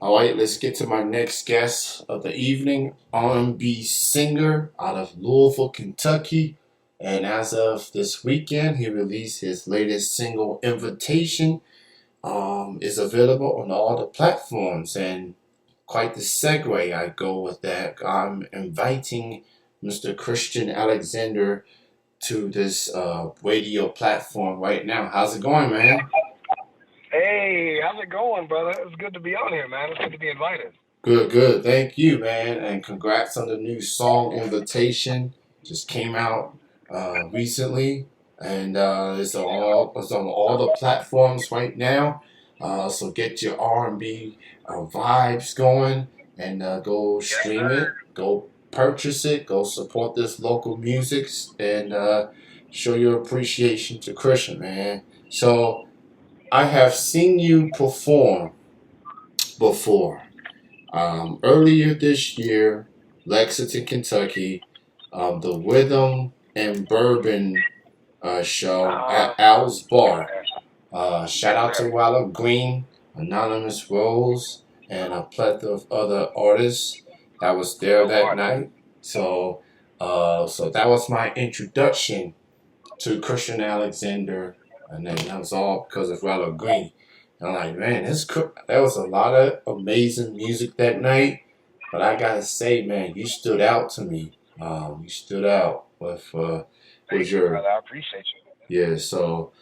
All right, let's get to my next guest of the evening, R&B singer out of Louisville, Kentucky. And as of this weekend, he released his latest single, Invitation, is available on all the platforms. And quite the segue I go with that. I'm inviting Mr. Christian Alexander to this radio platform right now. How's it going, man? Hey, how's it going, brother? It's good to be on here, man. It's good to be invited. Good, good. Thank you, man. And congrats on the new song Invitation. Just came out recently. And it's on all the platforms right now. So get your R&B vibes going and go Yes, stream sir. it. Go purchase it. Go support this local music and show your appreciation to Christian, man. So I have seen you perform before. Earlier this year, Lexington, Kentucky, the Rhythm and Bourbon show Uh, at Al's Bar. okay. Shout Yes, out to sir. Wallow Green, Anonymous Rose, and a plethora of other artists that was there Dope that artist. night. So that was my introduction to Christian Alexander, and then that was all because of Rallo Green. And I'm like, man, there was a lot of amazing music that night, but I gotta say, man, you stood out to me. You stood out with Thank you, your brother. I appreciate you. yeah. So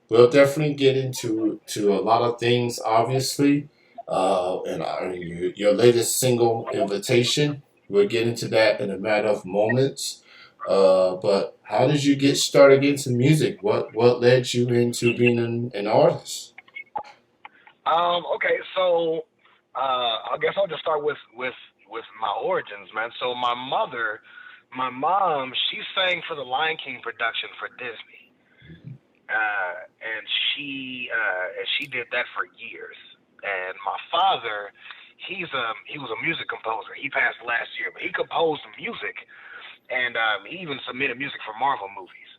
we'll definitely get into a lot of things, obviously. And your latest single, Invitation. We'll get into that in a matter of moments. But how did you get started into music? What led you into being an artist? Okay, so I guess I'll just start with my origins, man. So my mom, she sang for the Lion King production for Disney, and she did that for years. And my father, he was a music composer. He passed last year, but he composed music and he even submitted music for Marvel movies.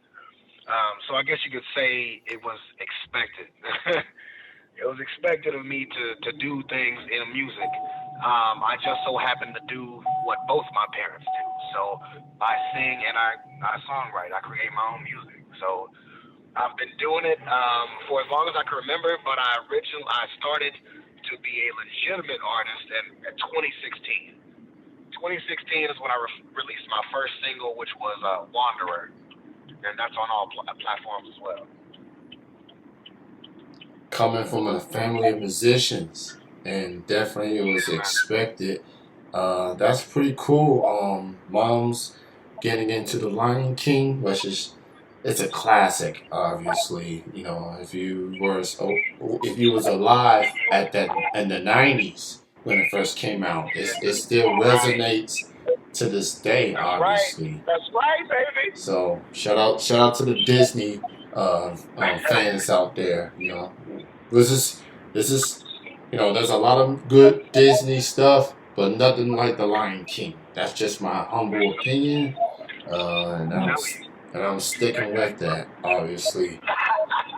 So I guess you could say it was expected. It was expected of me to do things in music. I just so happen to do what both my parents do. So I sing and I songwrite. I create my own music. So I've been doing it for as long as I can remember. But I started to be a legitimate artist in 2016. 2016 is when I released my first single, which was Wanderer, and that's on all platforms as well. Coming from a family of musicians, and definitely it was Yeah, man. expected. That's pretty cool. Mom's getting into the Lion King, which is it's a classic. Obviously, if you was alive at that in the '90s when it first came out, it still Right. resonates to this day. That's right. Obviously, That's right, baby. so shout out to the Disney fans out there. This is this is there's a lot of good Disney stuff, but nothing like the Lion King. That's just my humble opinion, and I'm telling you. I'm sticking with that, obviously.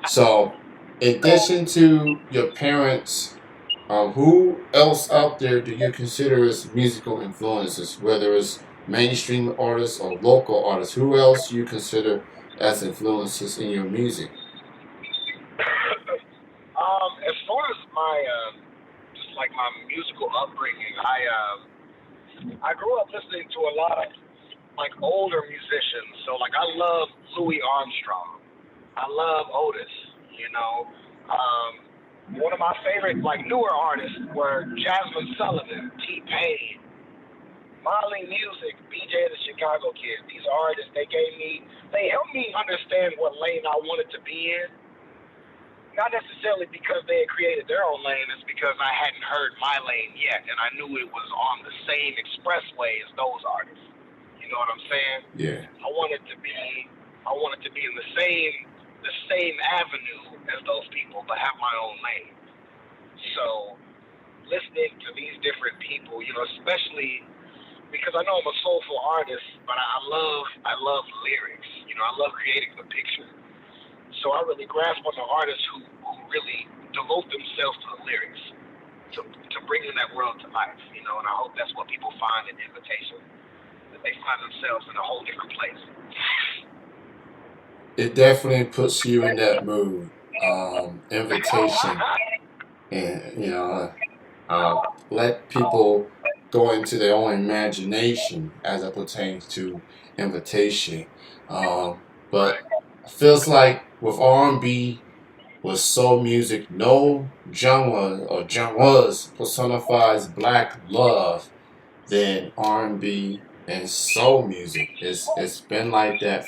So, in addition to your parents, who else out there do you consider as musical influences, whether it's mainstream artists or local artists? Who else you consider as influences in your music? As far as my just like my musical upbringing, I grew up listening to a lot of like older musicians. So like I love Louis Armstrong. I love Otis. You know, um, one of my favorite like newer artists were Jasmine Sullivan, T Pain, Molly Music, BJ the Chicago Kid. These artists, they helped me understand what lane I wanted to be in. Not necessarily because they had created their own lane, it's because I hadn't heard my lane yet, and I knew it was on the same expressway as those artists. You know what I'm saying? Yeah. I wanted to be, I wanted to be in the same avenue as those people, but have my own lane. So listening to these different people, especially because I know I'm a soulful artist, but I love lyrics. I love creating the picture. So I really grasp on the artists who really devote themselves to the lyrics, to life, and I hope that's what people find in invitation, that they find themselves in a whole different place. It definitely puts you in that mood. Invitation, and let people go into their own imagination as it pertains to invitation. But Right. it feels like with R&B, with soul music, no genre or genres personifies black love than R&B and soul music. It's been like that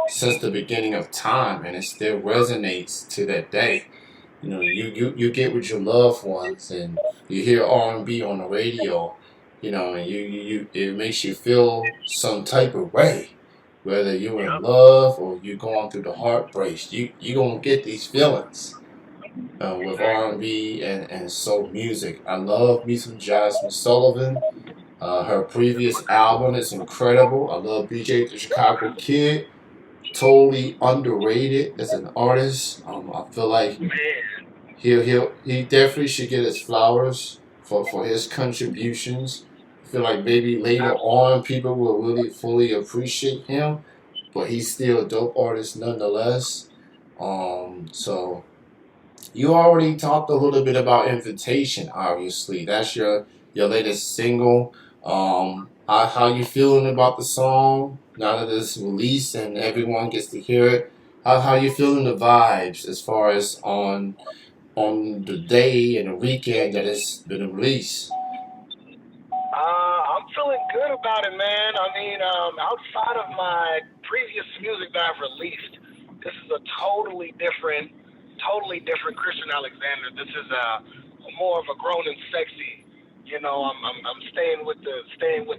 since the beginning of time, and it still resonates to that day. You get with your loved ones, and you hear R&B on the radio, and it makes you feel some type of way, whether you're in Yep. love or you're going through the heartbreaks. You gonna get these feelings with R&B and soul music. I love me some Jasmine Sullivan. Her previous album is incredible. I love BJ the Chicago Kid. Totally underrated as an artist. I feel like Man. he definitely should get his flowers for his contributions. I feel like maybe later on people will really fully appreciate him, but he's still a dope artist nonetheless. So you already talked a little bit about Invitation. Obviously, that's your latest single. How you feeling about the song now that it's released and everyone gets to hear it? How you feeling the vibes as far as on the day and the weekend that it's been released? I'm feeling good about it, man. I mean, outside of my previous music that I've released, this is a totally different Christian Alexander. This is more of a grown and sexy. I'm staying with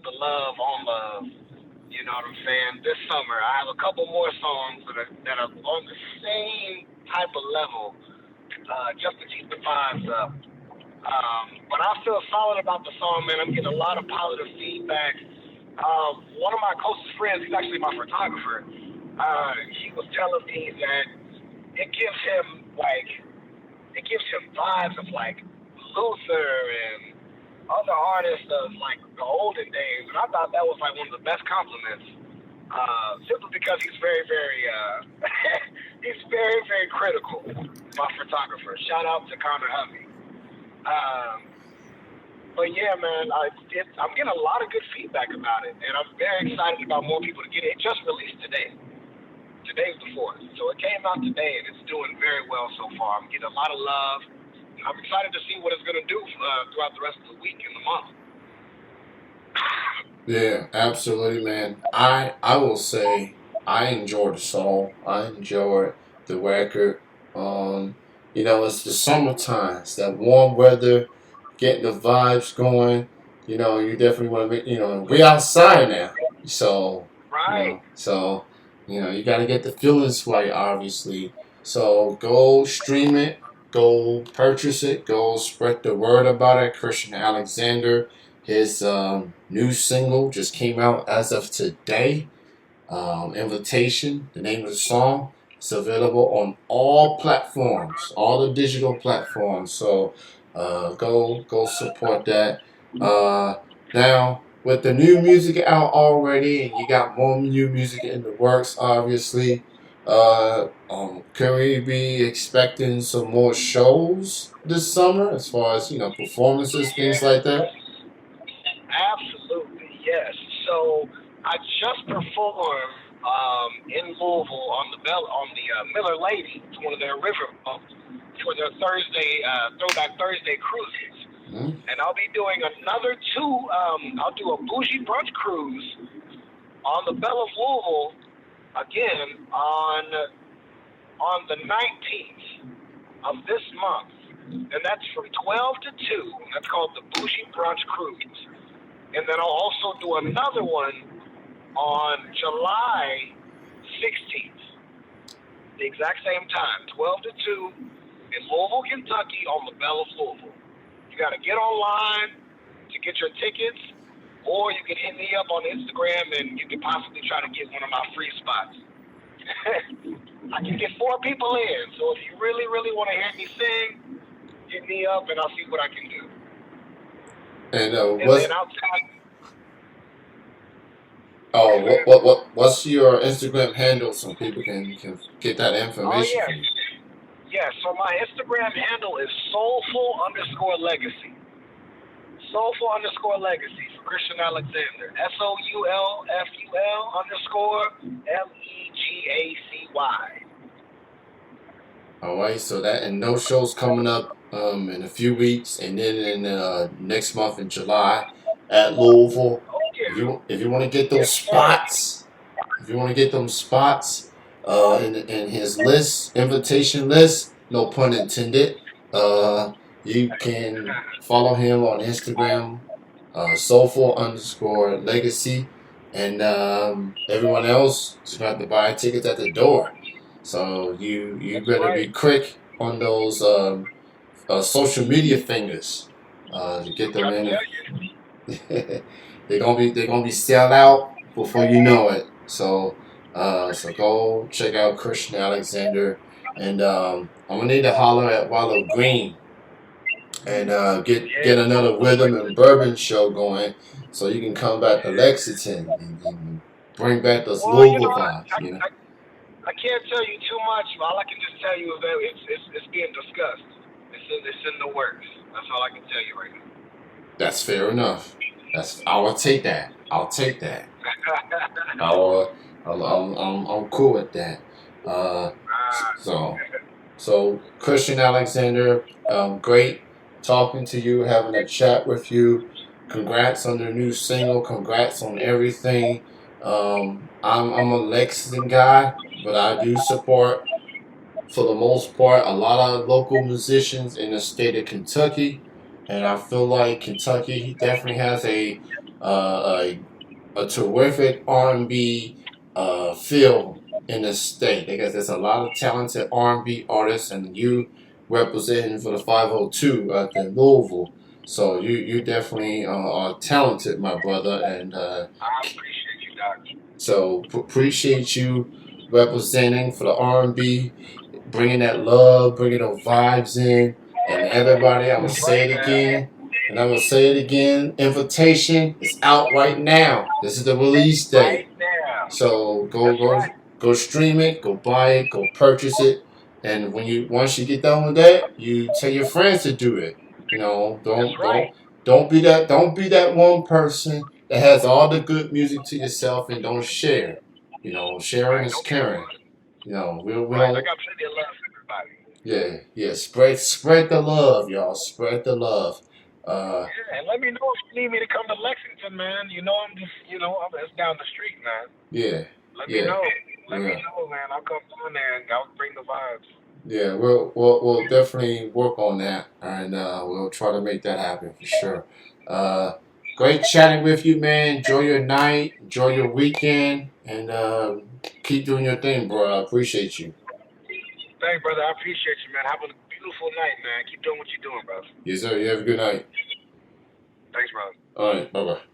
the love on love. You know what I'm saying? This summer, I have a couple more songs that are on the same type of level, just to keep the vibes up. But I feel solid about the song, man. I'm getting a lot of positive feedback. One of my closest friends, he's actually my photographer. He was telling me that it gives him vibes of like Luther and other artists of like the olden days, and I thought that was like one of the best compliments. Simply because he's very, very, he's very, very critical. My photographer. Shout out to Connor Hovey. Um, but yeah, man, I'm getting a lot of good feedback about it, and I'm very excited about more people to get it. It just released today. Today's the 4th, so it came out today, and it's doing very well so far. I'm getting a lot of love. I'm excited to see what it's going to do throughout the rest of the week and the month. Yeah, absolutely, man. I will say I enjoyed the song. I enjoyed the record. Um, it's the summertime. It's that warm weather, getting the vibes going. You definitely want to be. We outside now, so you Right. know, so you got to get the feelings right, obviously. So go stream it, go purchase it, go spread the word about it. Christian Alexander. His new single just came out as of today. Invitation, the name of the song. It's available on all platforms, all the digital platforms. So go support that. Uh, Now, with the new music out already, and you got more new music in the works, obviously. Can we be expecting some more shows this summer, as far as performances, things Yeah. like that? Absolutely, yes. So I just performed in Louisville on the Miller Lady. It's one of their river boats for their Throwback Thursday cruises, Hmm. and I'll be doing another two. I'll do a bougie brunch cruise on the Belle of Louisville again on the 19th of this month, and that's from 12 to 2. That's called the Bougie Brunch Cruise. And then I'll also do another one on July 16th, the exact same time, 12 to 2, in Louisville, Kentucky, on the Belle of Louisville. You got to get online to get your tickets, or you can hit me up on Instagram and you can possibly try to get one of my free spots. I can get 4 people in, so if you really, really want to hear me sing, hit me up and I'll see what I can do. And And then outside, okay, man. what's your Instagram handle so people can get that Oh information yeah, from you? yeah. So my Instagram handle is soulful underscore legacy. Soulful underscore legacy for Christian Alexander. SOULFUL underscore LEGACY. All right, so that and no shows coming up in a few weeks, and then in next month in July at Louisville. Oh yeah. If you want to get those Yes, sir. spots, if you want to get them spots in his list, invitation list, no pun intended, you can follow him on Instagram, soulful underscore legacy, and everyone else is going to have to buy tickets at the door. So you That's better right. be quick on those social media fingers to get I'm them trying to in. tell you. They're gonna be sell out before you know it. So so go check out Christian Alexander, and I'm gonna need to holler at Wallow Green and get Yeah. another rhythm and bourbon show going, so you can come back to Lexington and bring back those Well, you know, Louisville vibes. You know, I can't tell you too much. All I can just tell you is that it's being discussed. It's in the works. That's all I can tell you right now. that's fair enough. I will take that. I'll take that. I'll, I'm cool with that. Uh, so. So, Christian Alexander, great talking to you, having a chat with you. Congrats on the new single. Congrats on everything. I'm a Lexington guy, but I do support, for the most part, a lot of local musicians in the state of Kentucky, and I feel like Kentucky definitely has uh, a a terrific R&B feel in the state because there's a lot of talented R&B artists, and you representing for the 502 out there in Louisville. So you definitely are talented, my brother, and I appreciate you, Doc. so appreciate you representing for the R&B, bringing that love, bringing those vibes in, and everybody. I'm gonna That's say right, it man. again, and I'm gonna say it again. Invitation is out right now. This is the release Right date. now. So That's right. go stream it, go buy it, go purchase it, and once you get done with that, you tell your friends to do it. You know, That's right. don't be that one person that has all the good music to yourself and don't share. You know, sharing Right. is Don't give a caring. fuck. You know, we Right. I don't. got plenty of love for everybody. Yeah. Spread the love, y'all. Spread the love. Uh, Yeah, and let me know if you need me to come to Lexington, man. You know, it's down the street, man. yeah, Let me yeah, know. Let me yeah. know, man. I'll come down there and I'll bring the vibes. Yeah, we'll definitely work on that, and we'll try to make that happen for sure. Uh, Great chatting with you, man. Enjoy your night, enjoy your weekend, and keep doing your thing, bro. I appreciate you. Thanks, brother. I appreciate you, man. Have a beautiful night, man. Keep doing what you're doing, brother. Yes, sir. You have a good night. Thanks, brother. All right, bye bye.